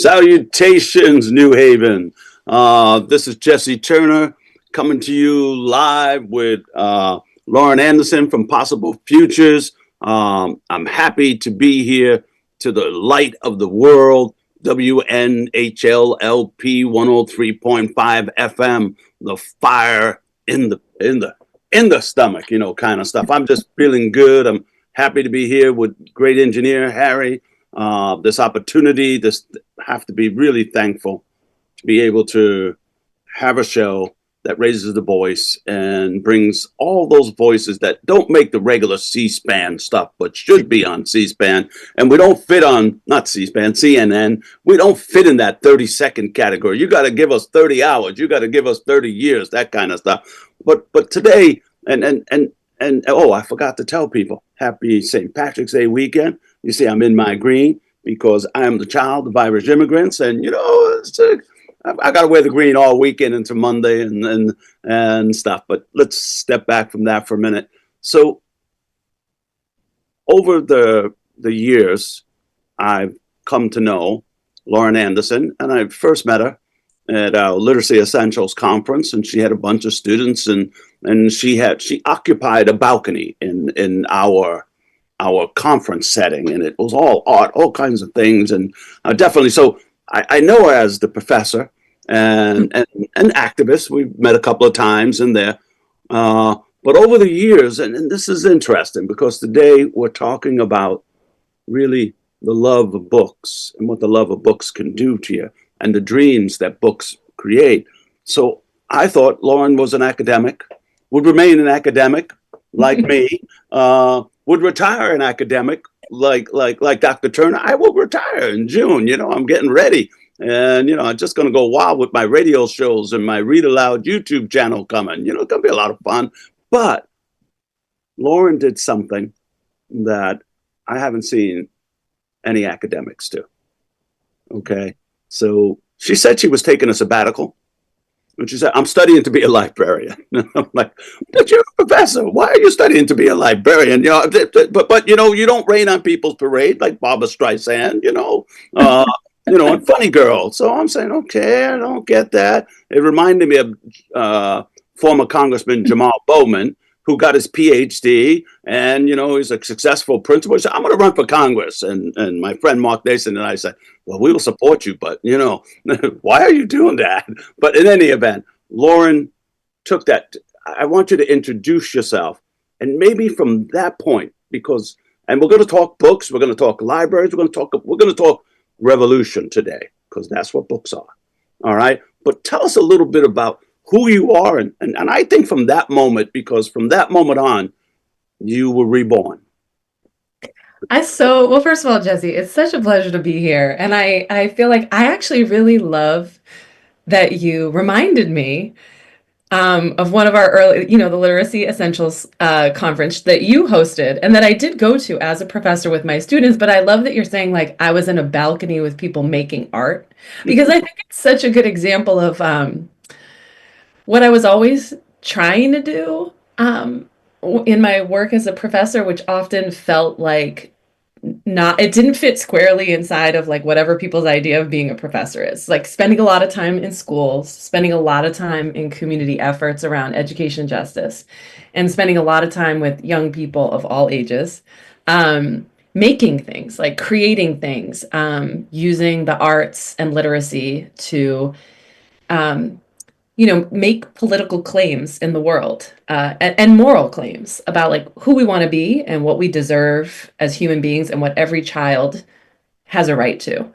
Salutations, New Haven. This is Jesse Turner coming to you live with Lauren Anderson from Possible Futures. I'm happy to be here to the light of the world, WNHLLP 103.5 FM, the fire in the stomach, kind of stuff. I'm just feeling good. I'm happy to be here with great engineer Harry. This opportunity, have to be really thankful to be able to have a show that raises the voice and brings all those voices that don't make the regular C-SPAN stuff, but should be on C-SPAN. And we don't fit on, not C-SPAN, CNN. We don't fit in that 30-second category. You got to give us 30 hours. You got to give us 30 years, that kind of stuff. But today, and oh, I forgot to tell people, happy St. Patrick's Day weekend. You see, I'm in my green because I am the child of Irish immigrants, and I got to wear the green all weekend into Monday and stuff. But let's step back from that for a minute. So, over the years, I've come to know Lauren Anderson, and I first met her at our Literacy Essentials conference, and she had a bunch of students, and she occupied a balcony in our conference setting, and it was all art, all kinds of things, and definitely. So I know her as the professor and an activist. We've met a couple of times in there, but over the years, and this is interesting because today we're talking about really the love of books and what the love of books can do to you and the dreams that books create. So I thought Lauren was an academic, would remain an academic like me, would retire an academic like Dr. Turner. I will retire in June. I'm getting ready. And, I'm just going to go wild with my radio shows and my Read Aloud YouTube channel coming. It's going to be a lot of fun. But Lauren did something that I haven't seen any academics do. Okay. So she said she was taking a sabbatical. And she said, I'm studying to be a librarian. I'm like, but you're a professor. Why are you studying to be a librarian? But you don't rain on people's parade like Barbara Streisand, and Funny Girl. So I'm saying, okay, I don't get that. It reminded me of former Congressman Jamal Bowman, who got his PhD, and he's a successful principal. He said, I'm going to run for Congress. And my friend Mark Nason and I said, well, we will support you, but why are you doing that? But in any event, Lauren took that. I want you to introduce yourself, and maybe from that point, and we're going to talk books, we're going to talk libraries, we're going to talk revolution today, because that's what books are. All right, but tell us a little bit about who you are, and I think from that moment, because from that moment on, you were reborn. Well, first of all, Jesse, it's such a pleasure to be here. And I feel like I actually really love that you reminded me of one of our early, the Literacy Essentials conference that you hosted and that I did go to as a professor with my students. But I love that you're saying, like, I was in a balcony with people making art, because I think it's such a good example of what I was always trying to do in my work as a professor, which often felt like it didn't fit squarely inside of like whatever people's idea of being a professor is. Like spending a lot of time in schools, spending a lot of time in community efforts around education justice, and spending a lot of time with young people of all ages, making things, like creating things, using the arts and literacy to make political claims in the world, and moral claims about like who we want to be and what we deserve as human beings and what every child has a right to.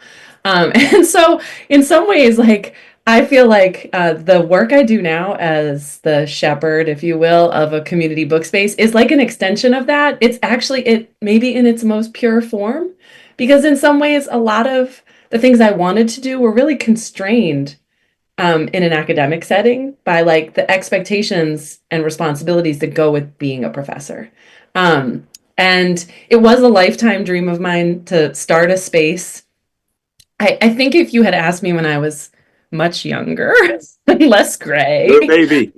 And so in some ways, like, I feel like the work I do now as the shepherd, if you will, of a community book space is like an extension of that. It's actually it maybe in its most pure form, because in some ways, a lot of the things I wanted to do were really constrained in an academic setting by like the expectations and responsibilities that go with being a professor. And it was a lifetime dream of mine to start a space. I think if you had asked me when I was much younger, less gray, Maybe.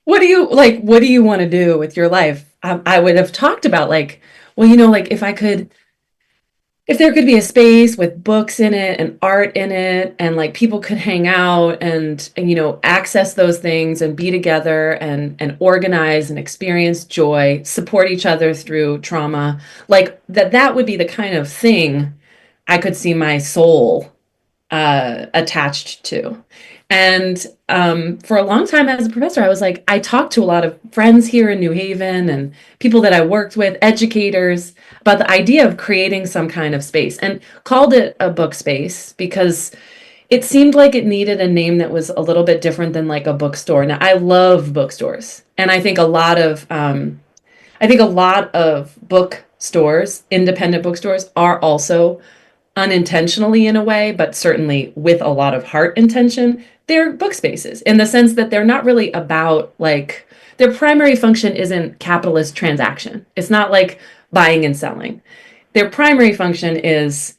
what do you want to do with your life? I would have talked about like, well, like if I could if there could be a space with books in it and art in it, and like people could hang out and access those things and be together and organize and experience joy, support each other through trauma, like that would be the kind of thing I could see my soul attached to. And for a long time as a professor, I was like, I talked to a lot of friends here in New Haven and people that I worked with, educators, about the idea of creating some kind of space, and called it a book space because it seemed like it needed a name that was a little bit different than like a bookstore. Now, I love bookstores, and I think a lot of bookstores, independent bookstores, are also unintentionally in a way, but certainly with a lot of heart intention, they're book spaces in the sense that they're not really about like their primary function isn't capitalist transaction. It's not like buying and selling. Their primary function is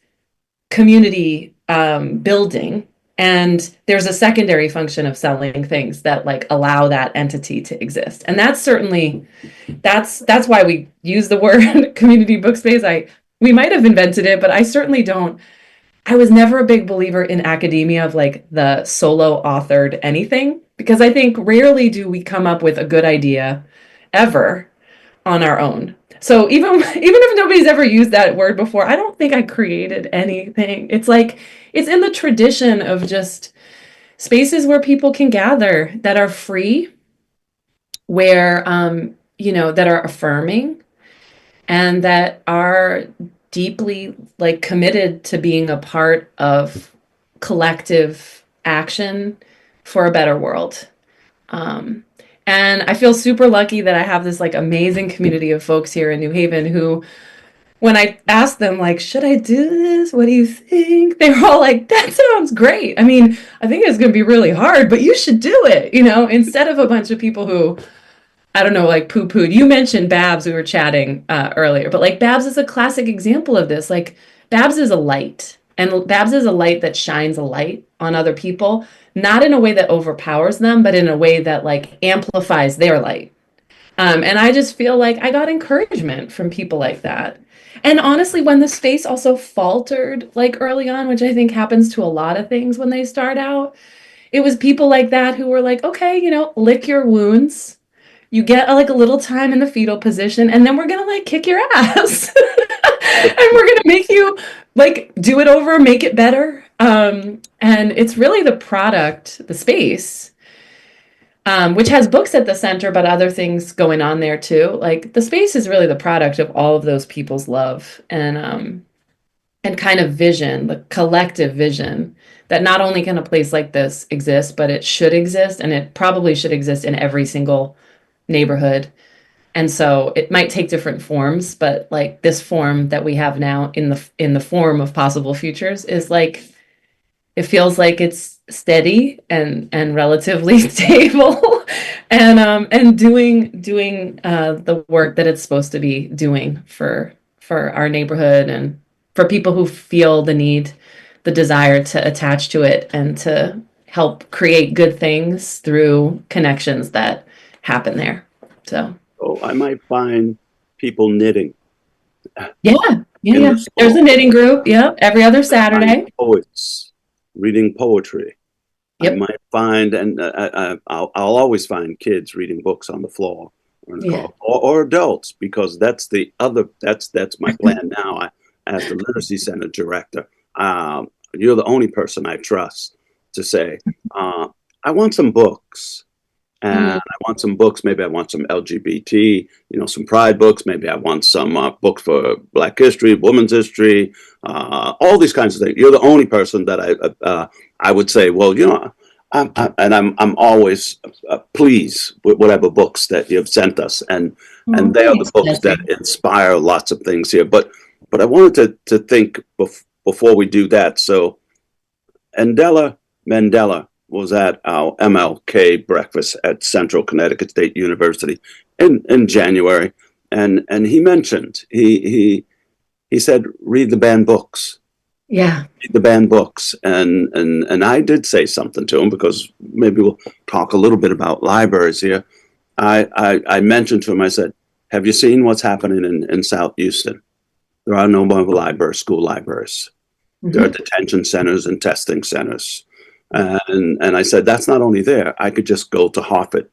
community building. And there's a secondary function of selling things that like allow that entity to exist. And that's certainly that's why we use the word community book space. We might have invented it, but I certainly don't. I was never a big believer in academia of like the solo authored anything, because I think rarely do we come up with a good idea ever on our own. So even if nobody's ever used that word before, I don't think I created anything. It's like it's in the tradition of just spaces where people can gather that are free, where that are affirming, and that are deeply like committed to being a part of collective action for a better world. Um, and I feel super lucky that I have this like amazing community of folks here in New Haven who, when I asked them like, should I do this? What do you think? They were all like, that sounds great. I mean, I think it's going to be really hard, but you should do it, instead of a bunch of people who, I don't know, like poo-pooed. You mentioned Babs, we were chatting earlier, but like Babs is a classic example of this. Like Babs is a light, and Babs is a light that shines a light on other people, not in a way that overpowers them, but in a way that like amplifies their light. And I just feel like I got encouragement from people like that. And honestly, when the space also faltered like early on, which I think happens to a lot of things when they start out, it was people like that who were like, okay, lick your wounds, you get like a little time in the fetal position, and then we're gonna like kick your ass and we're gonna make you like do it over, make it better. And it's really the product, the space, which has books at the center, but other things going on there too. Like the space is really the product of all of those people's love and kind of vision, the collective vision that not only can a place like this exist, but it should exist, and it probably should exist in every single neighborhood. And so it might take different forms, but like this form that we have now in the form of possible futures is like it feels like it's steady and relatively stable and doing the work that it's supposed to be doing for our neighborhood and for people who feel the need, the desire to attach to it and to help create good things through connections that happen there. So I might find people knitting yeah, in yeah. the There's a fall. knitting group. Yeah, every other Find Saturday. poets reading poetry. I Yep. might find, and I'll always find kids reading books on the floor, Yeah. or adults, because that's my plan now. As the literacy center director, you're the only person I trust to say, I want some books. And Mhm. I want some books. Maybe I want some LGBT, some pride books. Maybe I want some books for Black history, women's history, all these kinds of things. You're the only person that I would say, well, I'm always pleased with whatever books that you've sent us, and Oh, they are the thanks, books that Jesse. inspire lots of things here. But I wanted to think before we do that. So, Andela Mandela was at our MLK breakfast at Central Connecticut State University in January, and he mentioned he said, read the banned books, Yeah. read the banned books, and I did say something to him, because maybe we'll talk a little bit about libraries here. I mentioned to him, I said, have you seen what's happening in South Houston? There are no more school libraries. There are Hmm. detention centers and testing centers. And I said, that's not only there. I could just go to Harvard,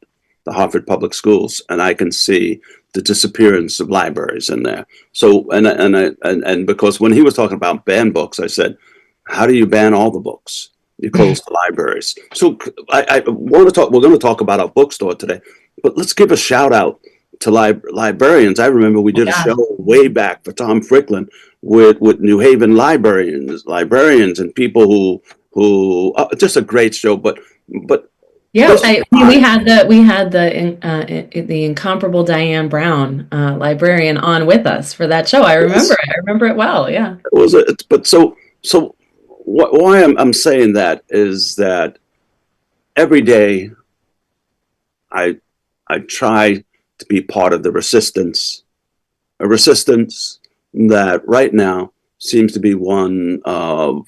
the Harvard Public Schools, and I can see the disappearance of libraries in there. So, and because when he was talking about ban books, I said, how do you ban all the books? You close the libraries. So I want to talk. We're going to talk about our bookstore today, but let's give a shout out to librarians. I remember we did a Yeah. show way back for Tom Fricklin with New Haven librarians, and people who just a great show. But Yeah, this I mean, time, we had the incomparable Diane Brown, librarian, on with us for that show. yes, I remember it well. Yeah. it was. But so why I'm saying that is that every day I I try to be part of the resistance, a resistance that right now seems to be one of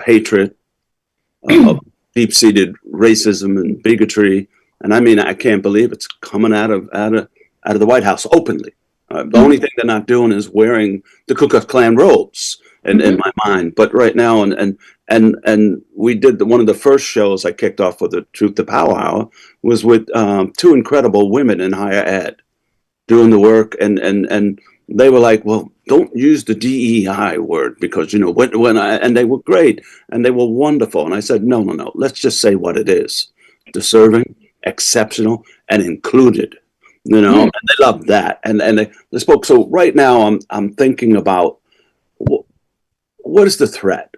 hatred, of deep-seated racism and bigotry. And I mean, I can't believe it's coming out of the White House openly. The only thing they're not doing is wearing the Ku Klux Klan robes in Mhm. my mind. But right now, and we did one of the first shows I kicked off with the Truth to Power Hour was with two incredible women in higher ed doing the work, and they were like, well, don't use the DEI word because when I and they were great and they were wonderful, and I said, no, let's just say what it is: deserving, exceptional, and included. Mm, And they loved that, and they spoke. So right now, I'm thinking about what is the threat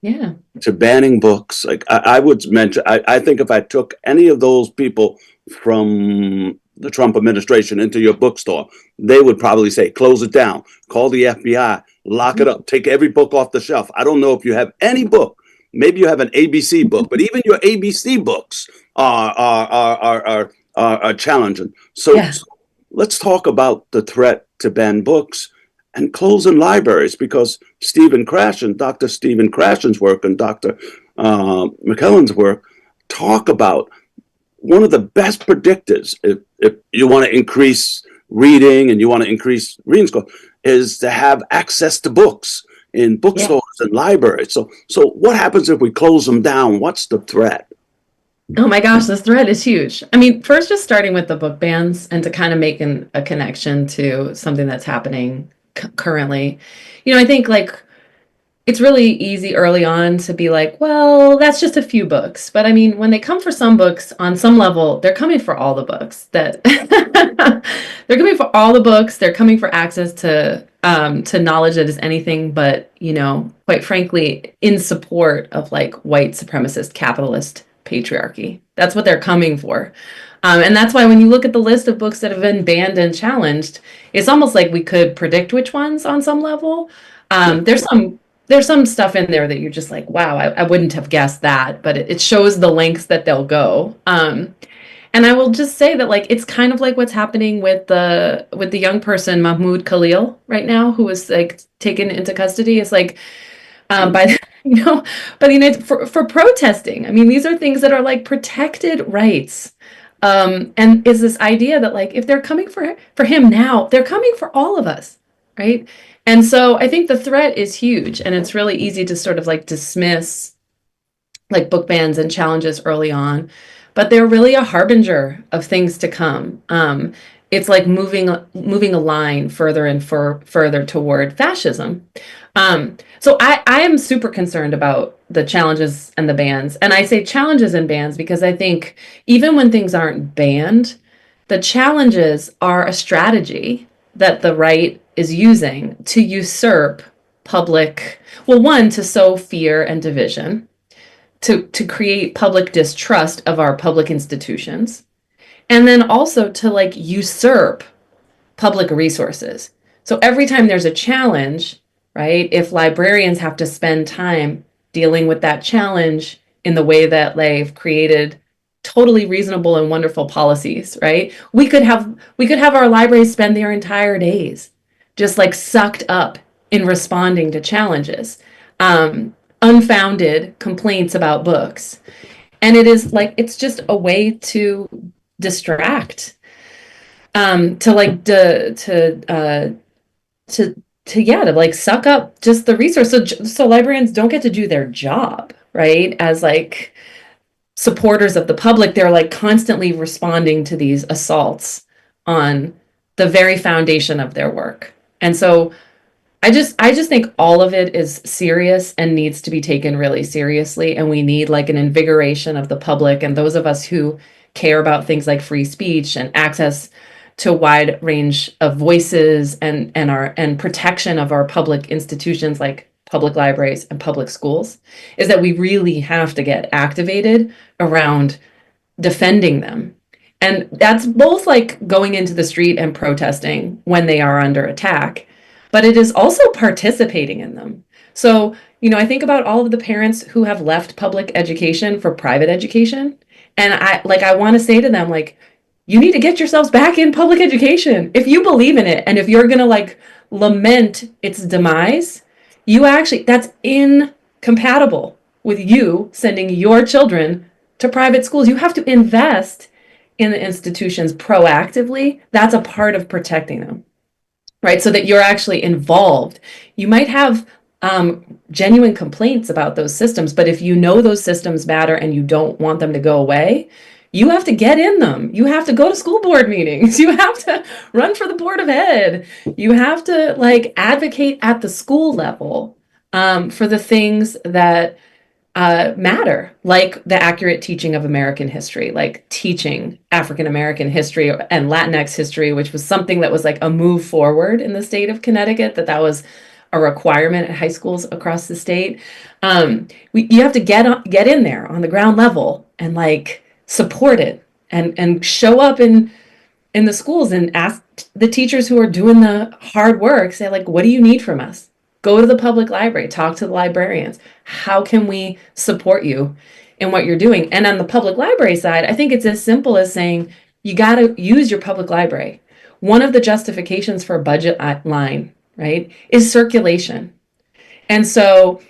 yeah. to banning books. Like I would mention, I think if I took any of those people from the Trump administration into your bookstore, they would probably say, close it down, call the FBI, lock it up, take every book off the shelf. I don't know if you have any book. Maybe you have an ABC book, but even your ABC books are challenging. Yeah. So let's talk about the threat to ban books and closing libraries, because Dr. Stephen Krashen's work and Dr. McKellen's work talk about one of the best predictors if you want to increase reading and you want to increase reading score is to have access to books in Yeah. bookstores and libraries. So what happens if we close them down? What's the threat? Oh my gosh, this thread is huge. I mean, first, just starting with the book bans and to kind of make a connection to something that's happening currently. I think like it's really easy early on to be like, well, that's just a few books. But I mean, when they come for some books on some level, they're coming for all the books that they're coming for all the books. They're coming for access to knowledge that is anything but, quite frankly, in support of like white supremacist capitalist patriarchy. That's what they're coming for. And that's why when you look at the list of books that have been banned and challenged, it's almost like we could predict which ones on some level. Yeah. There's some stuff in there that you're just like, wow, I wouldn't have guessed that, but it shows the lengths that they'll go. And I will just say that like it's kind of like what's happening with the young person Mahmoud Khalil right now, who was like taken into custody. It's like by by the United for protesting. I mean, these are things that are like protected rights. And is this idea that like if they're coming for him now, they're coming for all of us, right? And so I think the threat is huge, and it's really easy to sort of like dismiss like book bans and challenges early on, but they're really a harbinger of things to come. It's like moving a line further and further toward fascism. So I am super concerned about the challenges and the bans, and I say challenges and bans because I think even when things aren't banned, the challenges are a strategy that the right is using to usurp public, well, one, to sow fear and division, to create public distrust of our public institutions, and then also to like usurp public resources. So every time there's a challenge, right, if librarians have to spend time dealing with that challenge in the way that they've created totally reasonable and wonderful policies, right? We could have our libraries spend their entire days just like sucked up in responding to challenges. Unfounded complaints about books. And it is like it's just a way to distract, to like to to like suck up just the resource. So librarians don't get to do their job, right? As like supporters of the public, they're like constantly responding to these assaults on the very foundation of their work. And so I just think all of it is serious and needs to be taken really seriously. And we need like an invigoration of the public and those of us who care about things like free speech and access to a wide range of voices and protection of our public institutions like public libraries and public schools, is that we really have to get activated around defending them. And that's both like going into the street and protesting when they are under attack, but it is also participating in them. So, I think about all of the parents who have left public education for private education. And I want to say to them, like, you need to get yourselves back in public education. If you believe in it and if you're going to like lament its demise, that's incompatible with you sending your children to private schools. You have to invest in the institutions proactively. That's a part of protecting them, right? So that you're actually involved. You might have genuine complaints about those systems, but if you know those systems matter and you don't want them to go away, you have to get in them. You have to go to school board meetings. You have to run for the board of ed. You have to like advocate at the school level for the things that matter, like the accurate teaching of American history, like teaching African American history and Latinx history, which was something that was like a move forward in the state of Connecticut, that was a requirement at high schools across the state. You have to get in there on the ground level and like support it and show up in the schools and ask the teachers who are doing the hard work, say like, what do you need from us? Go to the public library, talk to the librarians. How can we support you in what you're doing? And on the public library side, I think it's as simple as saying, you got to use your public library. One of the justifications for a budget line, right, is circulation. And so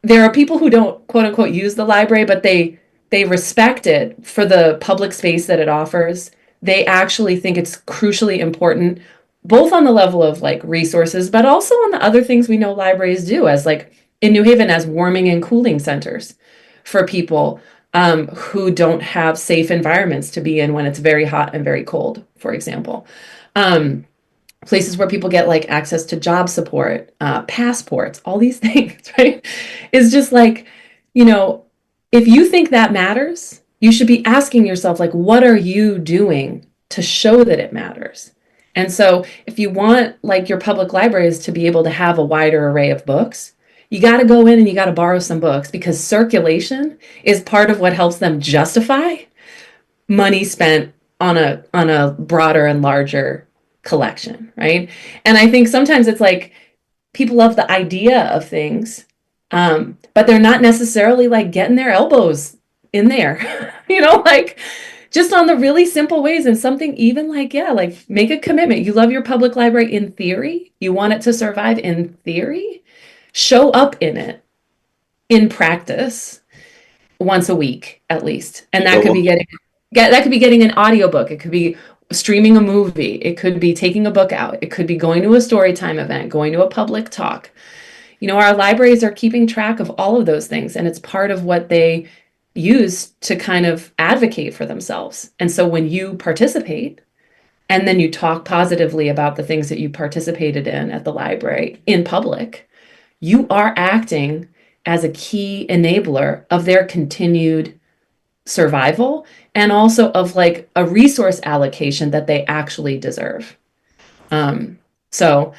there are people who don't quote unquote use the library, but they respect it for the public space that it offers. They actually think it's crucially important, both on the level of like resources, but also on the other things we know libraries do, as like in New Haven, as warming and cooling centers for people who don't have safe environments to be in when it's very hot and very cold, for example. Places where people get like access to job support, passports, all these things, right? Is just like, you know, if you think that matters, you should be asking yourself, like, what are you doing to show that it matters? And so if you want like your public libraries to be able to have a wider array of books, you got to go in and you got to borrow some books, because circulation is part of what helps them justify money spent on a broader and larger collection, right? And I think sometimes it's like people love the idea of things, but they're not necessarily like getting their elbows in there, like just on the really simple ways. And something even like, yeah, like make a commitment. You love your public library in theory. You want it to survive in theory. Show up in it in practice once a week at least. And that could be getting an audiobook. It could be streaming a movie. It could be taking a book out. It could be going to a story time event, going to a public talk. Our libraries are keeping track of all of those things, and it's part of what they use to kind of advocate for themselves. And so when you participate and then you talk positively about the things that you participated in at the library in public, you are acting as a key enabler of their continued survival, and also of like a resource allocation that they actually deserve. So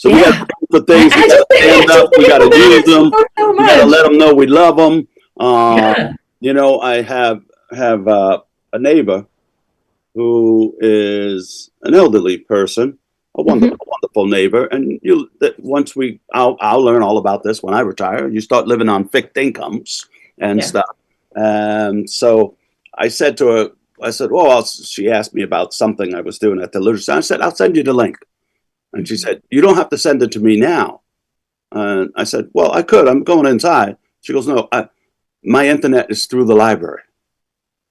we yeah, have for things. We got to stand up. We got to use them. so We got to let them know we love them. Yeah. I have a neighbor who is an elderly person, a wonderful neighbor. And I'll learn all about this when I retire. You start living on fixed incomes and stuff. And so I said to her, she asked me about something I was doing at the literacy. I said, I'll send you the link. And she said, you don't have to send it to me now. And I said, well, I could. I'm going inside. She goes, no, my internet is through the library.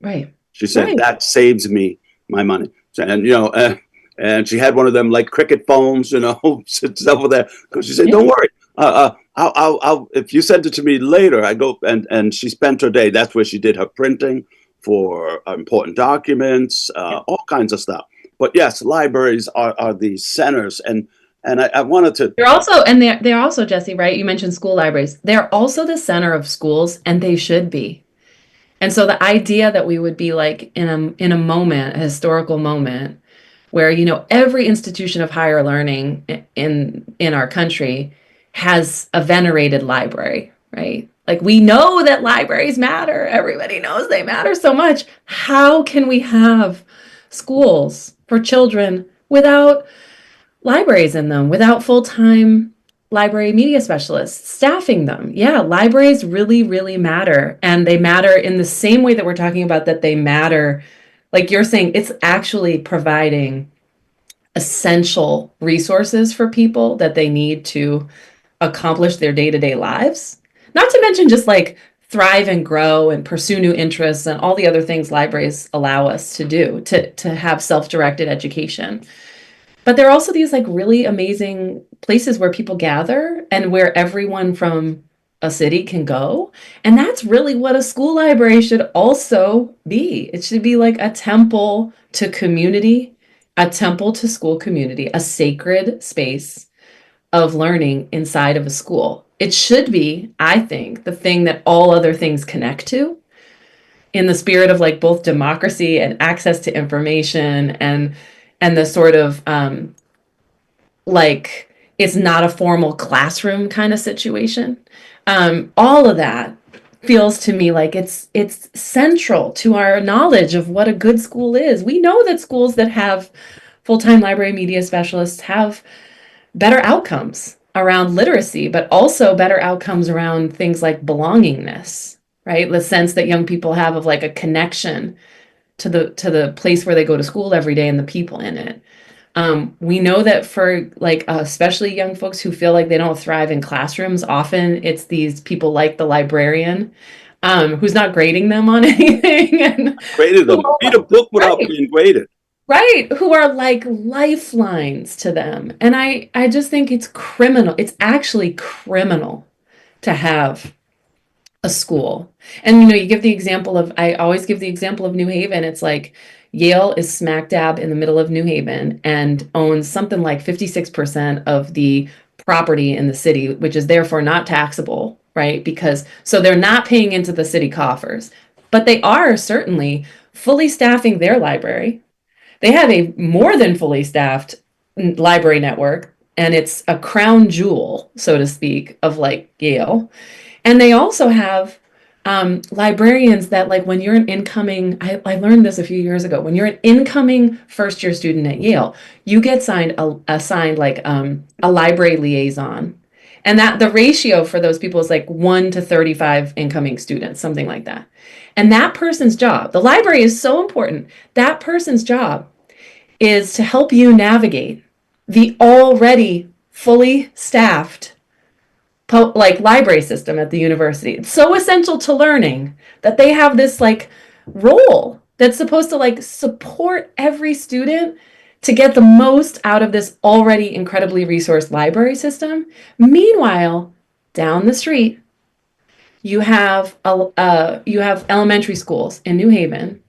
Right. She said, that saves me my money. And, and she had one of them like cricket phones, you know, sits over there. Because she said, Yeah. "Don't worry, if you send it to me later, I go." And she spent her day. That's where she did her printing for important documents, all kinds of stuff. But yes, libraries are the centers, and I wanted to. They're also, Jesse, right? You mentioned school libraries. They're also the center of schools, and they should be. And so the idea that we would be like in a moment, a historical moment, where every institution of higher learning in our country has a venerated library, right? Like we know that libraries matter. Everybody knows they matter so much. How can we have schools for children without libraries in them, without full-time library media specialists staffing them? Yeah, libraries really, really matter. And they matter in the same way that we're talking about that they matter. Like you're saying, it's actually providing essential resources for people that they need to accomplish their day-to-day lives. Not to mention just like thrive and grow and pursue new interests and all the other things libraries allow us to do to have self-directed education. But there are also these like really amazing places where people gather and where everyone from a city can go. And that's really what a school library should also be. It should be like a temple to community, a temple to school community, a sacred space of learning inside of a school. It should be, I think, the thing that all other things connect to in the spirit of like both democracy and access to information and the sort of like it's not a formal classroom kind of situation. All of that feels to me like it's central to our knowledge of what a good school is. We know that schools that have full-time library media specialists have better outcomes around literacy, but also better outcomes around things like belongingness, right? The sense that young people have of like a connection to the place where they go to school every day and the people in it. We know that for like especially young folks who feel like they don't thrive in classrooms, often it's these people like the librarian who's not grading them on anything and Graded who them. Read a book without right, being graded. right, who are like lifelines to them. And I just think it's criminal. It's actually criminal to have a school. And you give the example of, I always give the example of New Haven. It's like Yale is smack dab in the middle of New Haven and owns something like 56% of the property in the city, which is therefore not taxable, right? Because so they're not paying into the city coffers, but they are certainly fully staffing their library. They have a more than fully staffed library network, and it's a crown jewel, so to speak, of like Yale. And they also have librarians that, like, when you're an incoming, I learned this a few years ago. When you're an incoming first year student at Yale, you get assigned like a library liaison. And that the ratio for those people is like 1 to 35 incoming students, something like that. And that person's job, the library is so important. That person's job is to help you navigate the already fully staffed like library system at the university. It's so essential to learning that they have this like role that's supposed to like support every student to get the most out of this already incredibly resourced library system. Meanwhile, down the street, you have elementary schools in New Haven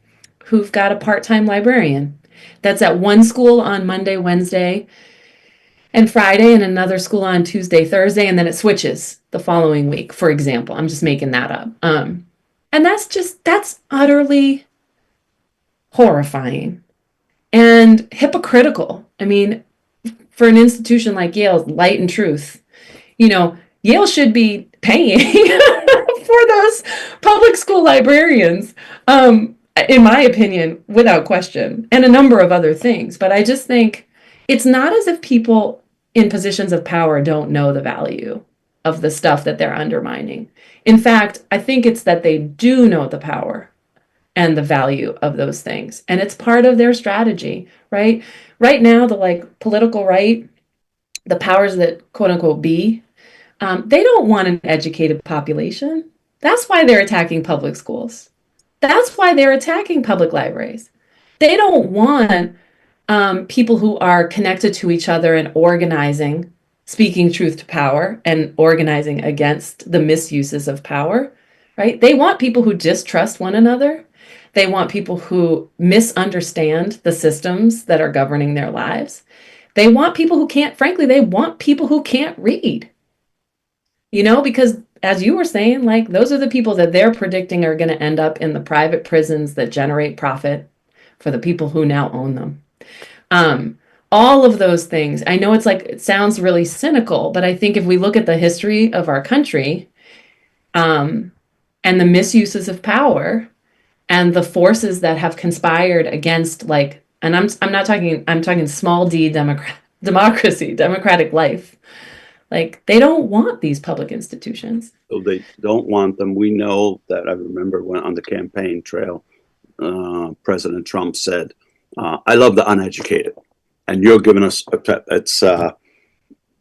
who've got a part-time librarian that's at one school on Monday, Wednesday, and Friday, and another school on Tuesday, Thursday, and then it switches the following week, for example. I'm just making that up. And that's utterly horrifying and hypocritical. I mean, for an institution like Yale, Light and Truth, Yale should be paying for those public school librarians, in my opinion, without question, and a number of other things. But I just think it's not as if people in positions of power don't know the value of the stuff that they're undermining. In fact, I think it's that they do know the power and the value of those things. And it's part of their strategy, right? Right now, the like political right, the powers that quote unquote be, they don't want an educated population. That's why they're attacking public schools. That's why they're attacking public libraries. They don't want people who are connected to each other and organizing, speaking truth to power and organizing against the misuses of power, right? They want people who distrust one another. They want people who misunderstand the systems that are governing their lives. They want people who can't, frankly, they want people who can't read, because as you were saying, like those are the people that they're predicting are going to end up in the private prisons that generate profit for the people who now own them. Um, all of those things. I know it sounds really cynical, but I think if we look at the history of our country, um, and the misuses of power and the forces that have conspired against and I'm talking small d democracy, democratic life. Like they don't want these public institutions. So they don't want them. We know that. I remember when on the campaign trail, President Trump said, I love the uneducated. And you're giving us, it's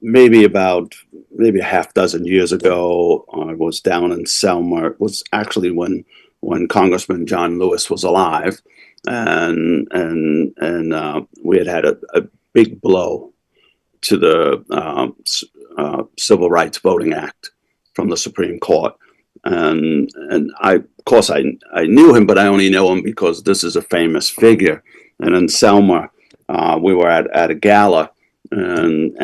maybe a half dozen years ago. I was down in Selma. It was actually when Congressman John Lewis was alive. And we had a big blow to the Civil Rights Voting Act from the Supreme Court. And of course, I knew him, but I only know him because this is a famous figure. And in Selma, we were at a gala, and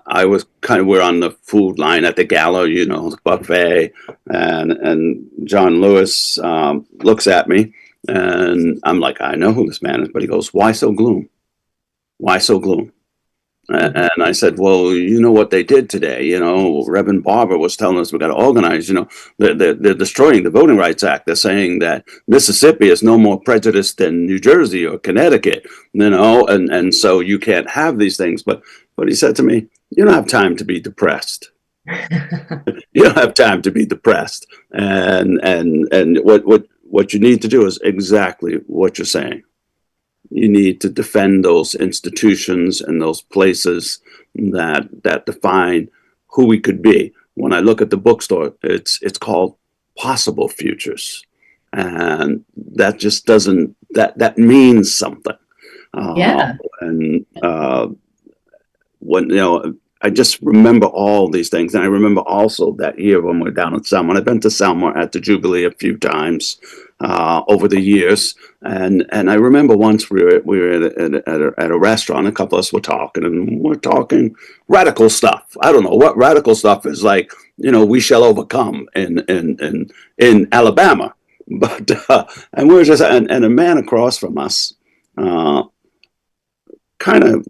I was we're on the food line at the gala, the buffet, and John Lewis looks at me, and I'm like, I know who this man is, but he goes, "Why so gloom? Why so gloom?" And I said, well, you know what they did today? Reverend Barber was telling us we got to organize. They're destroying the Voting Rights Act. They're saying that Mississippi is no more prejudiced than New Jersey or Connecticut, and so you can't have these things. But he said to me, you don't have time to be depressed. You don't have time to be depressed. And what you need to do is exactly what you're saying. You need to defend those institutions and those places that define who we could be. When I look at the bookstore, it's called Possible Futures, and that just doesn't that means something. Yeah. And when I just remember all these things, and I remember also that year when we're down in Selma. And I've been to Selma at the Jubilee a few times over the years, and I remember once we were at a restaurant. A couple of us were talking, and we're talking radical stuff. I don't know what radical stuff is like. We shall overcome in Alabama, but and we were just and a man across from us kind of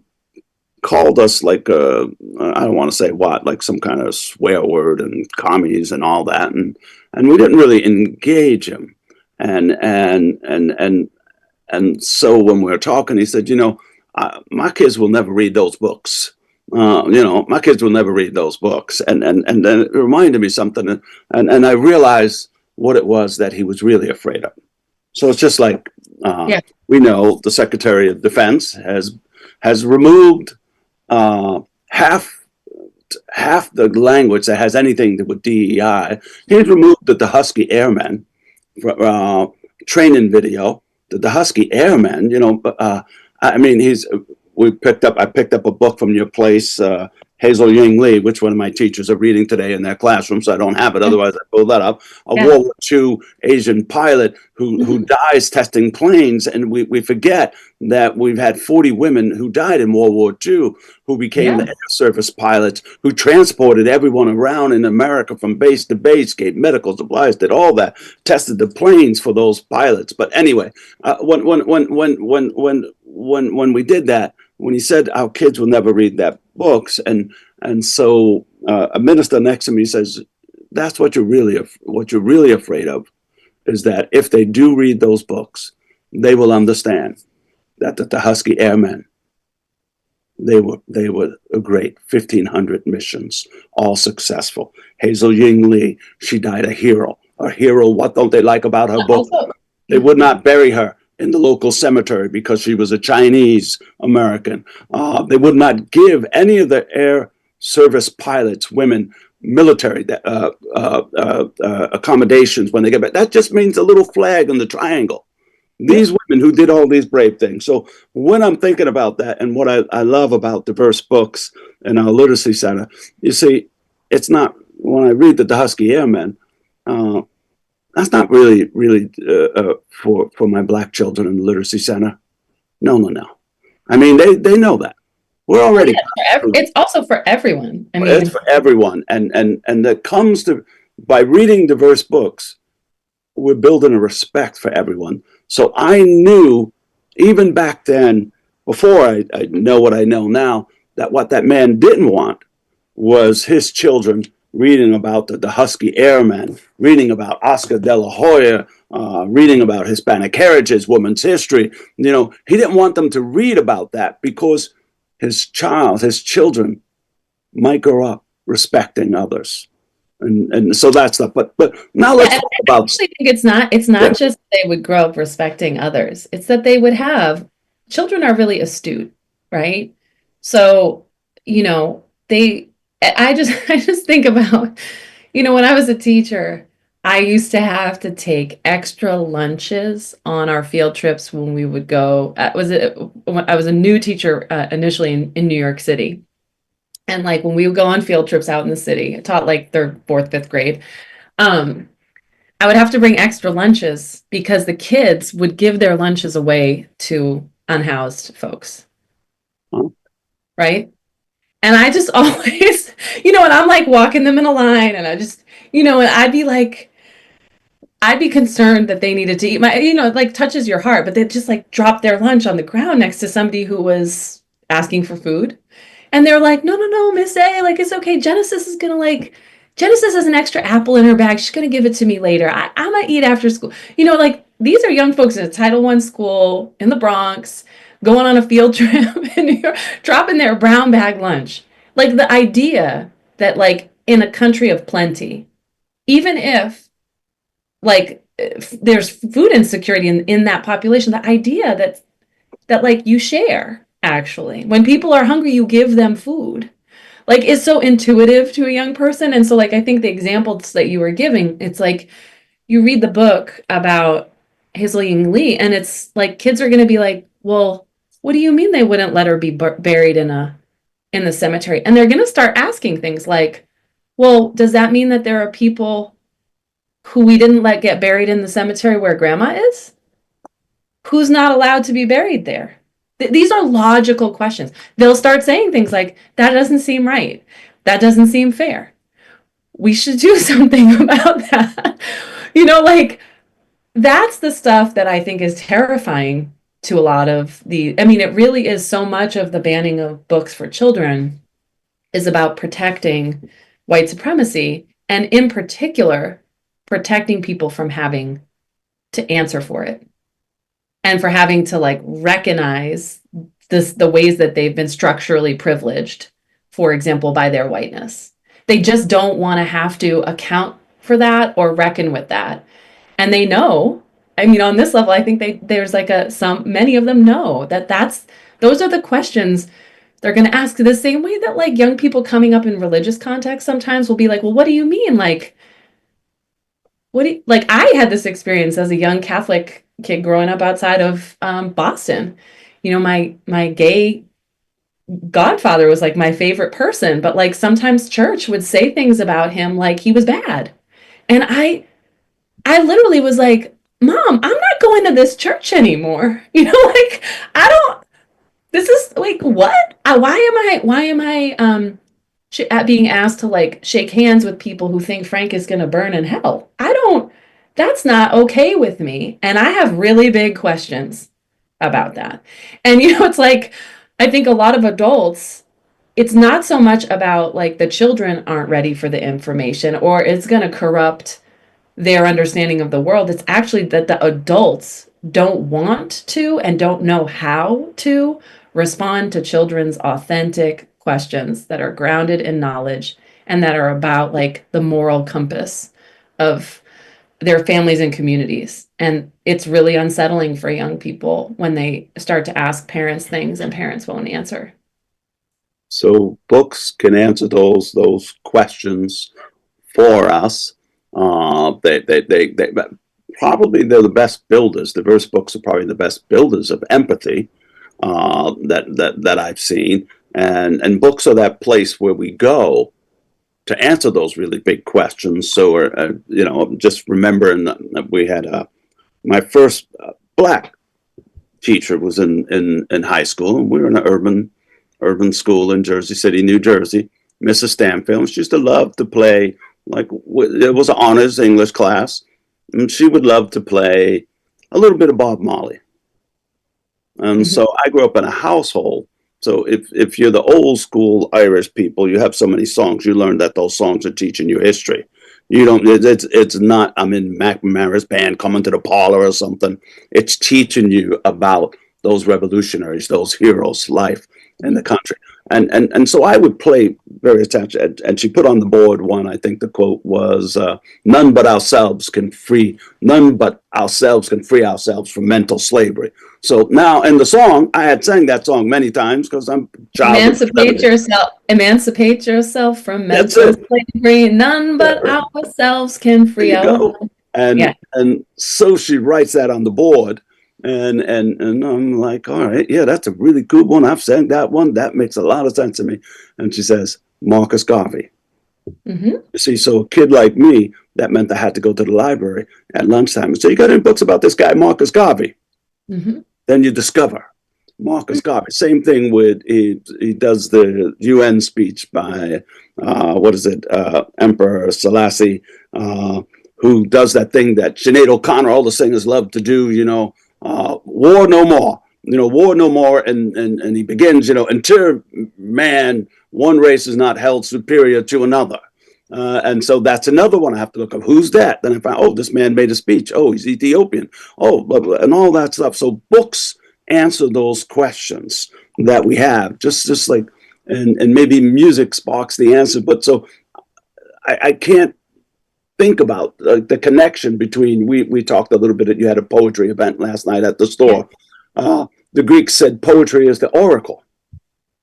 called us I don't want to say what, like some kind of swear word and commies and all that, and we didn't really engage him. And so when we were talking, he said, my kids will never read those books. My kids will never read those books. And then it reminded me something, and I realized what it was that he was really afraid of. So it's just like we know the Secretary of Defense has removed half the language that has anything to do with DEI. He's removed the Husky Airmen training video. The Husky Airmen, I picked up a book from your place, Hazel Ying Lee, which one of my teachers are reading today in their classroom, so I don't have it. Otherwise, I pulled that up. A World War II Asian pilot who dies testing planes, and we forget that we've had 40 women who died in World War II who became the air service pilots, who transported everyone around in America from base to base, gave medical supplies, did all that, tested the planes for those pilots. But anyway, when we did that, when he said our kids will never read that books, and so a minister next to me says, that's what you're really afraid of, is that if they do read those books, they will understand that the Husky Airmen, they were a great 1,500 missions, all successful. Hazel Ying Lee, she died a hero. A hero. What don't they like about her book? They would not bury her in the local cemetery because she was a Chinese American. They would not give any of the air service pilots, women, military accommodations when they get back. That just means a little flag in the triangle. These women who did all these brave things. So when I'm thinking about that, and what I love about diverse books in our literacy center, you see, it's not, when I read the Husky Airmen, uh, that's not really for my black children in the literacy center. No, no, no. I mean, they know that. We're Well, already, yeah, it's also for everyone. I it's mean, for everyone. And that comes to, by reading diverse books, we're building a respect for everyone. So I knew, even back then, before I know what I know now, that what that man didn't want was his children reading about the Husky Airmen, reading about Oscar de la Hoya, reading about Hispanic heritage, women's history. You know, he didn't want them to read about that because his children might grow up respecting others. And so that's the, but now yeah, let's and talk I about, actually think it's yeah. not just they would grow up respecting others. It's that they would have children are really astute, right? So, you know, I just I just think about, when I was a teacher, I used to have to take extra lunches on our field trips when we would go. When I was a new teacher initially in New York City. And like when we would go on field trips out in the city, I taught like third, fourth, fifth grade. Um, I would have to bring extra lunches because the kids would give their lunches away to unhoused folks, Huh? right? And I just always, and I'm like walking them in a line and I just, and I'd be concerned that they needed to eat it like touches your heart, but they'd just like drop their lunch on the ground next to somebody who was asking for food. And they're like, no, no, no, Miss A, like, it's okay. Genesis has an extra apple in her bag. She's going to give it to me later. I'm going to eat after school. Like these are young folks in a Title I school in the Bronx, going on a field trip in New York, dropping their brown bag lunch. Like the idea that like in a country of plenty, even if there's food insecurity in that population, the idea that like you share actually. When people are hungry, you give them food. Like it's so intuitive to a young person. And so like I think the examples that you were giving, it's like you read the book about Hazel Ying Lee, and it's like kids are gonna be like, well, what do you mean they wouldn't let her be buried in the cemetery? And they're gonna start asking things like, well, does that mean that there are people who we didn't let get buried in the cemetery where grandma is? Who's not allowed to be buried there? These are logical questions. They'll start saying things like, that doesn't seem right. That doesn't seem fair. We should do something about that. Like that's the stuff that I think is terrifying to a lot of it really is so much of the banning of books for children is about protecting white supremacy and in particular, protecting people from having to answer for it and for having to like recognize the ways that they've been structurally privileged, for example, by their whiteness. They just don't want to have to account for that or reckon with that. And they know, on this level, I think there's like many of them know those are the questions they're going to ask, the same way that like young people coming up in religious context sometimes will be like, well, what do you mean? Like, like I had this experience as a young Catholic kid growing up outside of Boston. My gay godfather was like my favorite person, but like sometimes church would say things about him like he was bad. And I literally was like, Mom, I'm not going to this church anymore. Like I don't this is like what? Why am I being asked to like shake hands with people who think Frank is going to burn in hell? That's not okay with me. And I have really big questions about that. And it's like I think a lot of adults, it's not so much about like the children aren't ready for the information or it's going to corrupt their understanding of the world. It's actually that the adults don't want to and don't know how to respond to children's authentic questions that are grounded in knowledge and that are about like the moral compass of their families and communities. And it's really unsettling for young people when they start to ask parents things and parents won't answer. So books can answer those questions for us. They probably they're the best builders. Diverse books are probably the best builders of empathy that I've seen. And books are that place where we go to answer those really big questions. So, just remembering that we had my first black teacher was in high school, and we were in an urban school in Jersey City, New Jersey. Mrs. Stanfield, she used to love to play, like, it was an honors English class, and she would love to play a little bit of Bob Marley. And Mhm. so I grew up in a household. So if you're the old school Irish people, you have so many songs. You learn that those songs are teaching you history. You don't. It's not. I'm in McNamara's band, coming to the parlor or something. It's teaching you about those revolutionaries, those heroes' life in the country. And so I would play various times. And she put on the board one. I think the quote was, None but ourselves can free ourselves from mental slavery." So now in the song, I had sang that song many times because I'm a child of the 70s. Emancipate yourself from That's mental it. slavery. None but Yeah, ourselves can there free you our go. mind. Yeah. And so she writes that on the board, and I'm like, all right, yeah, that's a really good one. I've sang that one. That makes a lot of sense to me. And she says, Marcus Garvey. Hmm. You see, so a kid like me, that meant I had to go to the library at lunchtime and say, "You got any books about this guy, Marcus Garvey?" Hmm. Then you discover Marcus Garvey. Same thing with he does the UN speech by Emperor Selassie, who does that thing that Sinead O'Connor, all the singers love to do. War no more. War no more, and he begins. Until man, one race is not held superior to another. And so that's another one I have to look up. Who's that? Then I find, oh, this man made a speech. Oh, he's Ethiopian. Oh, blah, blah, and all that stuff. So books answer those questions that we have, just like, and maybe music sparks the answer. But so I can't think about the connection between. We talked a little bit. You had a poetry event last night at the Yeah. store. The Greeks said poetry is the oracle.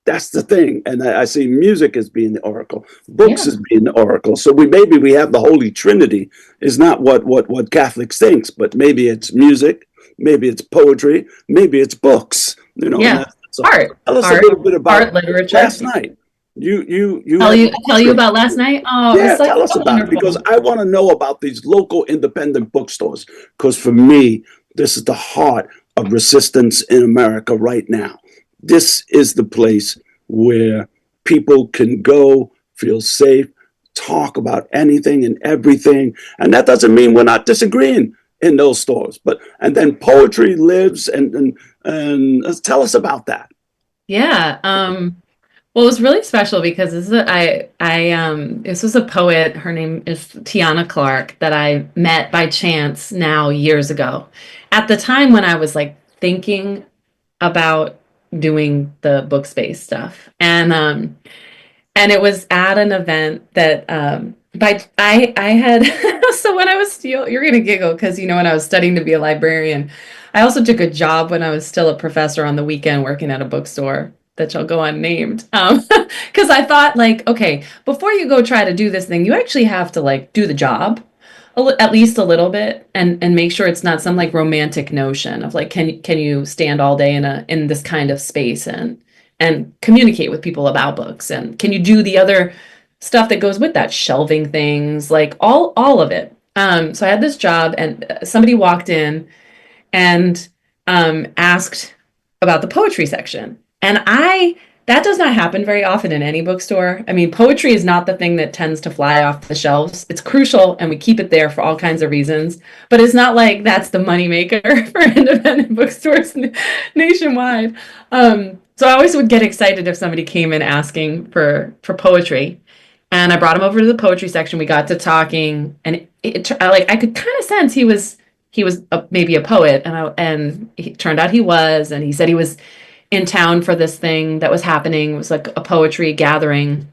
That's the thing. And I see music as being the oracle, books Yeah. as being the oracle. So we have the Holy Trinity is not what Catholics thinks, but maybe it's music, maybe it's poetry, maybe it's books, and Yeah. that's so Art, tell us a art, little bit about art, literature. last night. You Tell had you, tell you poetry. about last night. Oh, it was Yeah, like tell us so about it because wonderful. I want to know about these local independent bookstores. Because for me, this is the heart of resistance in America right now. This is the place where people can go, feel safe, talk about anything and everything. And that doesn't mean we're not disagreeing in those stores. And then poetry lives and tell us about that. Yeah. Well, it was really special because this was a poet. Her name is Tiana Clark that I met by chance now years ago. At the time when I was like thinking about doing the book space stuff. And it was at an event that by I had so when I was still you're gonna giggle because when I was studying to be a librarian, I also took a job when I was still a professor on the weekend working at a bookstore that shall go unnamed. Because I thought like, okay, before you go try to do this thing, you actually have to like do the job at least a little bit and make sure it's not some like romantic notion of like can you stand all day in this kind of space and communicate with people about books and can you do the other stuff that goes with that shelving things like all of it. So I had this job and somebody walked in and asked about the poetry section. And that does not happen very often in any bookstore. I mean, poetry is not the thing that tends to fly off the shelves. It's crucial and we keep it there for all kinds of reasons, but it's not like that's the moneymaker for independent bookstores nationwide. So I always would get excited if somebody came in asking for poetry. And I brought him over to the poetry section. We got to talking, and I could kind of sense he was maybe a poet, and it turned out he was, and he said he was in town for this thing that was happening. It was like a poetry gathering,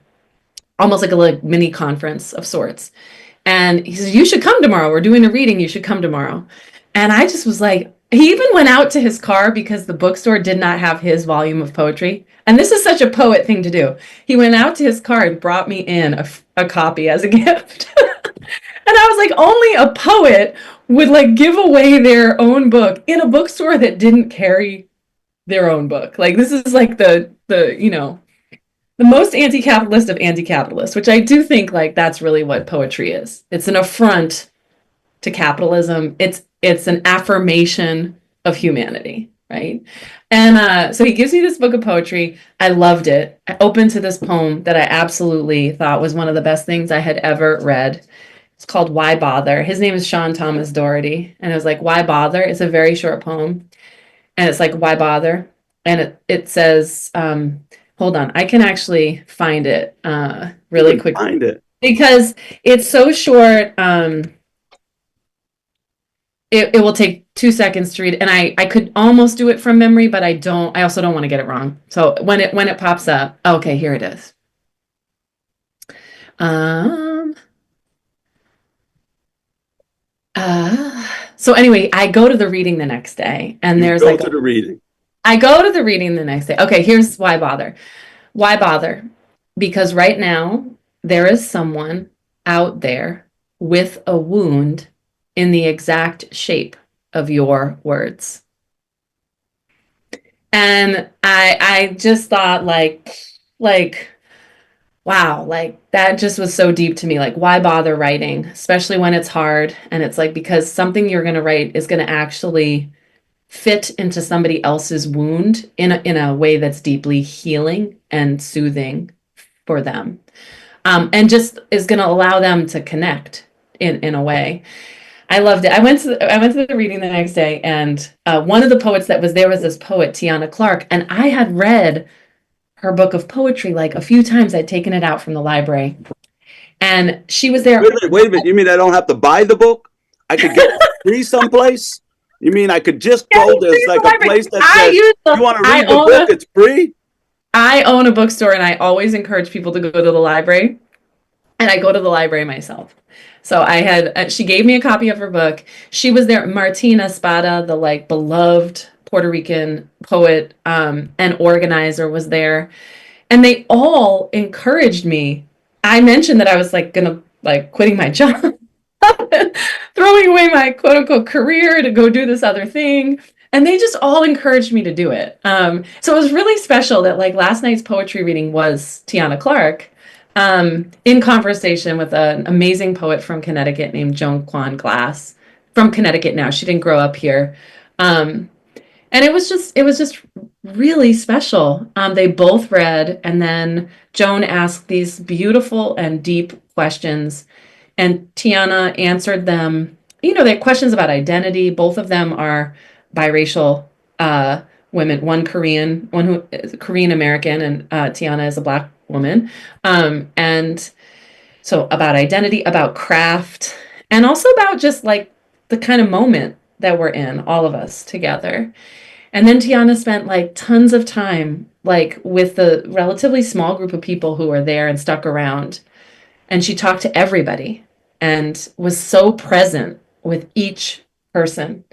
almost like a like mini conference of sorts. And he says, "You should come tomorrow. We're doing a reading. You should come tomorrow." And I just was like, he even went out to his car because the bookstore did not have his volume of poetry. And this is such a poet thing to do. He went out to his car and brought me in a copy as a gift. And I was like, only a poet would like give away their own book in a bookstore that didn't carry their own book. Like this is like the most anti-capitalist of anti-capitalist, which I do think like that's really what poetry is. It's an affront to capitalism. It's an affirmation of humanity, right? And so he gives me this book of poetry. I loved it. I opened to this poem that I absolutely thought was one of the best things I had ever read. It's called Why Bother? His name is Sean Thomas Doherty. And it was like, Why Bother? It's a very short poem. And it's like, Why bother? And it says, hold on, I can actually find it You really can quick find it. because it's so short. It will take 2 seconds to read, and I could almost do it from memory, but I don't. I also don't want to get it wrong. So when it pops up, okay, here it is. Um. So anyway, I go to the reading the next day, and You there's go like to the reading. I go to the reading the next day. Okay, here's why bother. Why bother? Because right now there is someone out there with a wound in the exact shape of your words. And I just thought like wow, like that just was so deep to me. Like why bother writing, especially when it's hard and it's like because something you're going to write is going to actually fit into somebody else's wound in a way that's deeply healing and soothing for them. And just is going to allow them to connect in a way. I loved it. I went to the reading the next day, and one of the poets that was there was this poet Tiana Clark, and I had read her book of poetry like a few times. I'd taken it out from the library, and she was there. Wait a minute. You mean I don't have to buy the book? I could get it free someplace? You mean I could just go? There's like a place that says, you want to read the book? It's free? I own a bookstore, and I always encourage people to go to the library. And I go to the library myself. So I had, she gave me a copy of her book. She was there, Martina Spada, the like beloved Puerto Rican poet and organizer was there. And they all encouraged me. I mentioned that I was like gonna like quitting my job, throwing away my quote unquote career to go do this other thing. And they just all encouraged me to do it. So it was really special that like last night's poetry reading was Tiana Clark in conversation with an amazing poet from Connecticut named Joan Kwan Glass from Connecticut now. She didn't grow up here. And it was just really special. They both read, and then Joan asked these beautiful and deep questions, and Tiana answered them. You know, they questions about identity. Both of them are biracial women. One Korean, one who is Korean American, and Tiana is a Black woman. And so about identity, about craft, and also about just like the kind of moment that we're in, all of us together. And then Tiana spent like tons of time like with the relatively small group of people who were there and stuck around. And she talked to everybody and was so present with each person.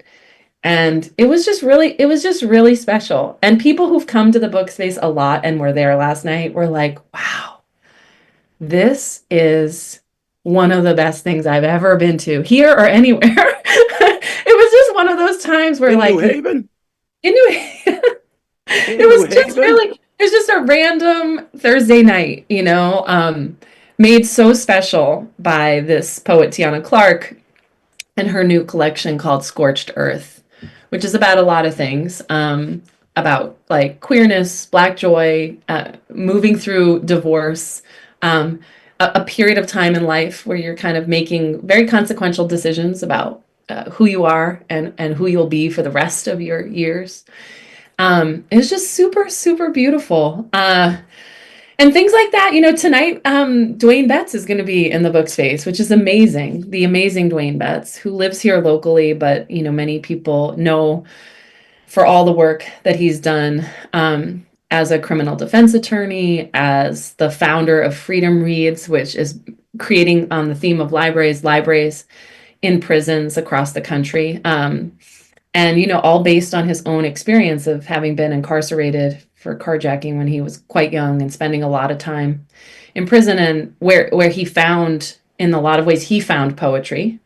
And it was just really special. And people who've come to the book space a lot and were there last night were like, wow, this is one of the best things I've ever been to here or anywhere. It was just one of those times where In like New Haven? in New Haven, In it New was just Haven? really, it was just a random Thursday night, made so special by this poet, Tiana Clark, and her new collection called Scorched Earth, which is about a lot of things, about like queerness, Black joy, moving through divorce, a period of time in life where you're kind of making very consequential decisions about who you are and who you'll be for the rest of your years. It was just super, super beautiful. And things like that, tonight, Dwayne Betts is going to be in the book space, which is amazing. The amazing Dwayne Betts, who lives here locally, but, many people know for all the work that he's done as a criminal defense attorney, as the founder of Freedom Reads, which is creating on the theme of libraries in prisons across the country. And, all based on his own experience of having been incarcerated for carjacking when he was quite young and spending a lot of time in prison, and where he found, in a lot of ways, he found poetry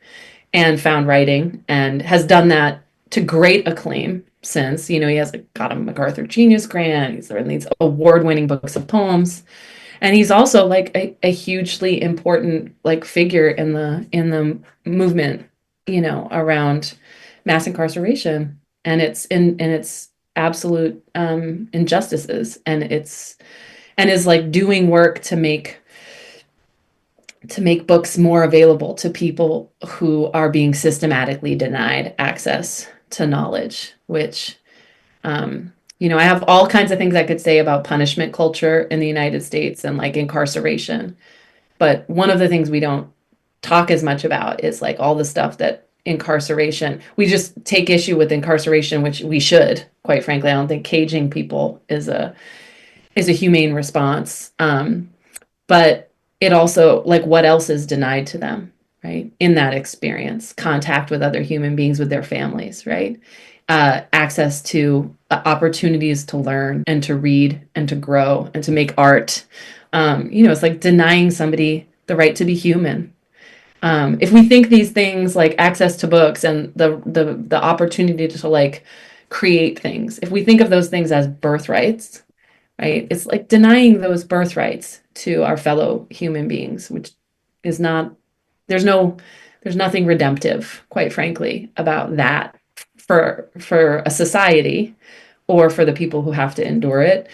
and found writing, and has done that to great acclaim since. You know, he has got a MacArthur Genius Grant. He's written these award-winning books of poems, and he's also like a hugely important like figure in the movement, you know, around mass incarceration and its absolute injustices, and it's and is like doing work to make books more available to people who are being systematically denied access to knowledge, which, you know, I have all kinds of things I could say about punishment culture in the United States and like incarceration. But one of the things we don't talk as much about is like all the stuff that incarceration, we just take issue with incarceration, which we should, quite frankly. I don't think caging people is a humane response. But it also, like, what else is denied to them, right? In that experience, contact with other human beings, with their families, right? Access to opportunities to learn and to read and to grow and to make art. You know, it's like denying somebody the right to be human. If we think these things like access to books and the opportunity to like create things, if we think of those things as birthrights, right? It's like denying those birthrights to our fellow human beings, which is not, there's no, there's nothing redemptive, quite frankly, about that for a society or for the people who have to endure it.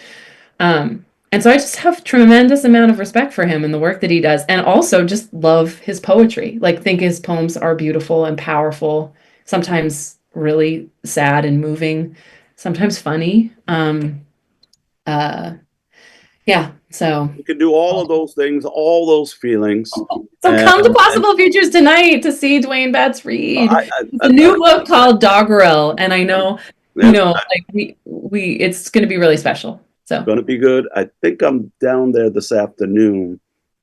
And so I just have tremendous amount of respect for him and the work that he does, and also just love his poetry. Like, think his poems are beautiful and powerful, sometimes really sad and moving, sometimes funny. Uh, yeah, so You can do all of those things, all those feelings. come to Possible Futures tonight to see Dwayne Batts read. It's a new book called Doggerel, and I know, you know, like we it's going to be really special. So going to be good. I think I'm down there this afternoon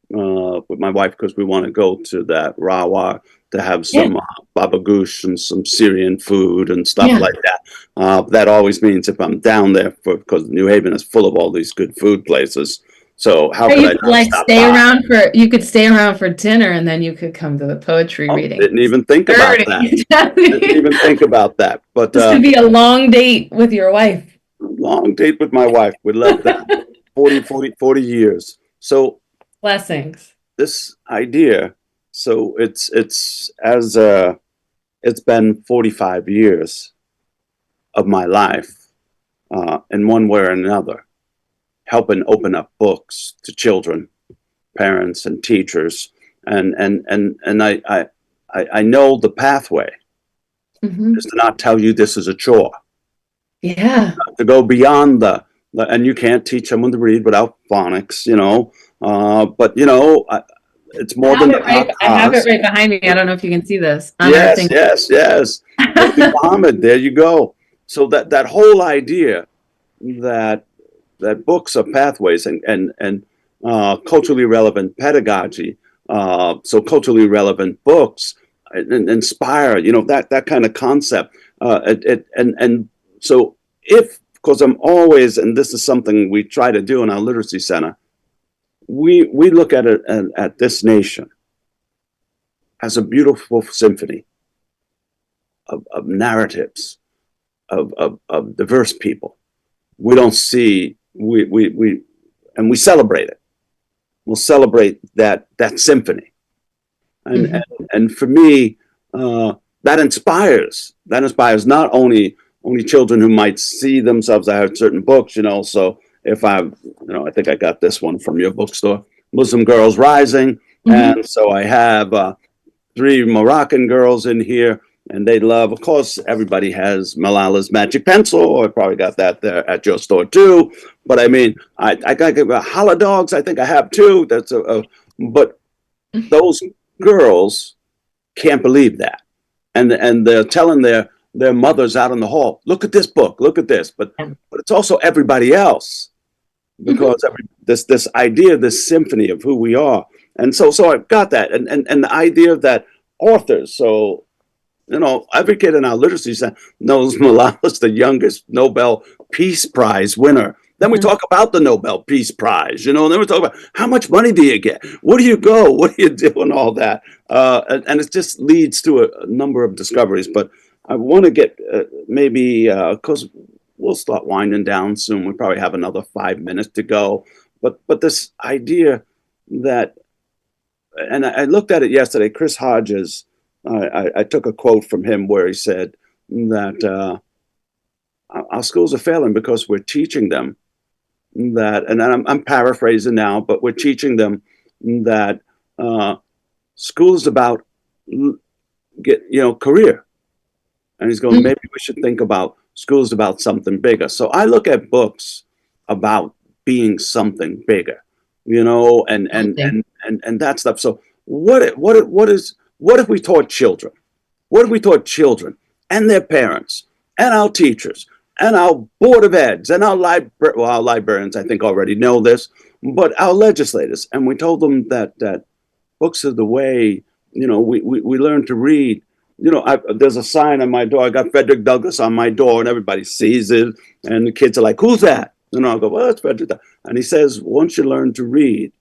with my wife because we want to go to that Rawa to have some baba goosh and some Syrian food and stuff like that. That always means if I'm down there, because New Haven is full of all these good food places. So how could I not like stop stay by? around for? You could stay around for dinner, and then you could come to the poetry reading. Didn't even think about that. Didn't even think about that. But this could be a long date with your wife. Long date with my wife. We love that. 40 years. So blessings. This idea. So it's been 45 years of my life in one way or another, helping open up books to children, parents, and teachers, and I know the pathway is to not tell you this is a chore. Yeah. To go beyond and you can't teach someone to read without phonics, you know. But you know, it's more than I have it right behind me. I don't know if you can see this. Yes. Muhammad, there you go. So that whole idea that books are pathways and culturally relevant pedagogy, so culturally relevant books inspire, you know, that kind of concept. So because I'm always, and this is something we try to do in our literacy center, we look at it at this nation as a beautiful symphony of narratives of diverse people. We don't see and we celebrate it. We'll celebrate that symphony, and for me, that inspires not only children who might see themselves. I have certain books, you know. So if I think I got this one from your bookstore, Muslim Girls Rising, and so I have 3 Moroccan girls in here, and they love. Of course, everybody has Malala's Magic Pencil. I probably got that there at your store too. But I mean, I got Holla Dogs. I think I have too. That's but those girls can't believe that, and they're telling their mothers out in the hall, look at this book, look at this. But it's also everybody else, because this idea, this symphony of who we are. And so I've got that, and the idea that authors. So, you know, every kid in our literacy center knows Malala's the youngest Nobel Peace Prize winner Then we talk about the Nobel Peace Prize, and then we talk about how much money do you get? Where do you go? What do you do? And all that. And it just leads to a number of discoveries. But I want to get maybe, because we'll start winding down soon. We probably have another 5 minutes to go. But this idea that, and I looked at it yesterday, Chris Hodges, I took a quote from him where he said that our schools are failing because we're teaching them that, and I'm paraphrasing now, but we're teaching them that school is about career. And he's going, maybe we should think about school is about something bigger. So I look at books about being something bigger, and that stuff. So what if we taught children? What if we taught children and their parents and our teachers and our board of eds and our librarians, I think already know this, but our legislators, and we told them that books are the way, we learn to read. There's a sign on my door. I got Frederick Douglass on my door, and everybody sees it, and the kids are like, "Who's that?" And I go, "Well, it's Frederick Douglass." And he says, "Once you learn to read,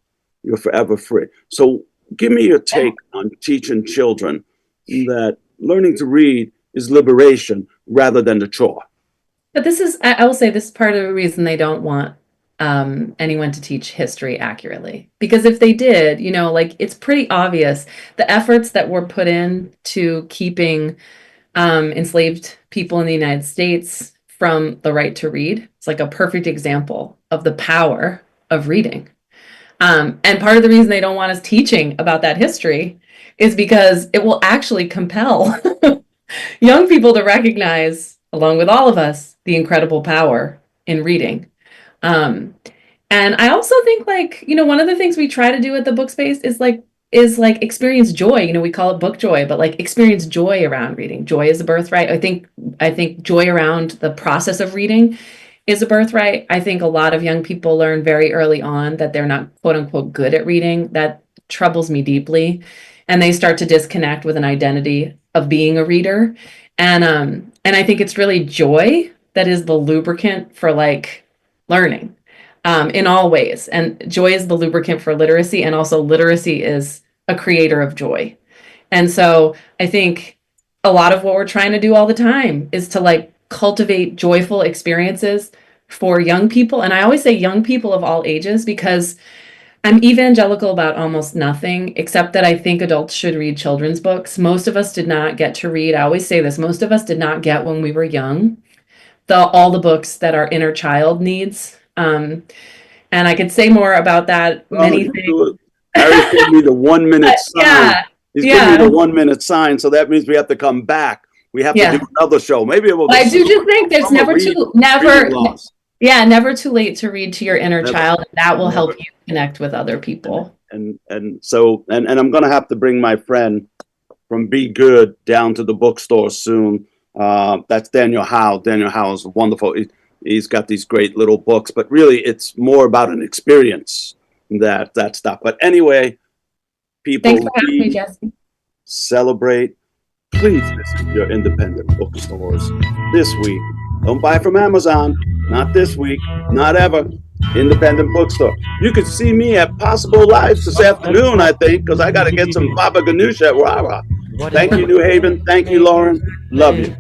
you're forever free." So give me your take on teaching children that learning to read is liberation rather than the chore. But I will say, this is part of the reason they don't want anyone to teach history accurately. Because if they did, it's pretty obvious the efforts that were put in to keeping enslaved people in the United States from the right to read. It's like a perfect example of the power of reading. And part of the reason they don't want us teaching about that history is because it will actually compel young people to recognize, along with all of us, the incredible power in reading. And I also think, one of the things we try to do at the book space is experience joy. We call it book joy, but experience joy around reading. Joy is a birthright. I think joy around the process of reading is a birthright. I think a lot of young people learn very early on that they're not, quote unquote, good at reading. That troubles me deeply. And they start to disconnect with an identity of being a reader. And I think it's really joy that is the lubricant for learning in all ways. And joy is the lubricant for literacy. And also literacy is a creator of joy. And so I think a lot of what we're trying to do all the time is to cultivate joyful experiences for young people. And I always say young people of all ages, because I'm evangelical about almost nothing, except that I think adults should read children's books. Most of us did not get to read. I always say this, most of us did not get, when we were young, all the books that our inner child needs. And I could say more about that. Many things. Harry's giving me the 1 minute sign. Yeah. He's giving me the 1 minute sign. So that means we have to come back. We have to do another show. Maybe we'll. I do just think there's never too late to read to your inner child. And that will help you connect with other people. And I'm going to have to bring my friend from Be Good down to the bookstore soon. That's Daniel Howe. Daniel Howe is wonderful. He's got these great little books, but really it's more about an experience that stuff. But anyway, people, thanks for having me, Jesse. Celebrate. Please visit your independent bookstores this week. Don't buy from Amazon. Not this week. Not ever. Independent bookstore. You could see me at Possible Lives this afternoon, I think, because I got to get some Baba Ganoush at Rara. Thank you, New Haven. Thank you, Lauren. Love you.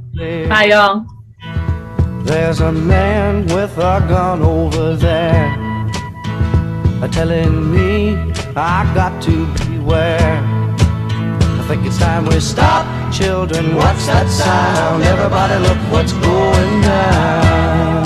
Bye, y'all. There's a man with a gun over there, telling me I got to beware. I think it's time we stop, children. What's that sound? Everybody look what's going down.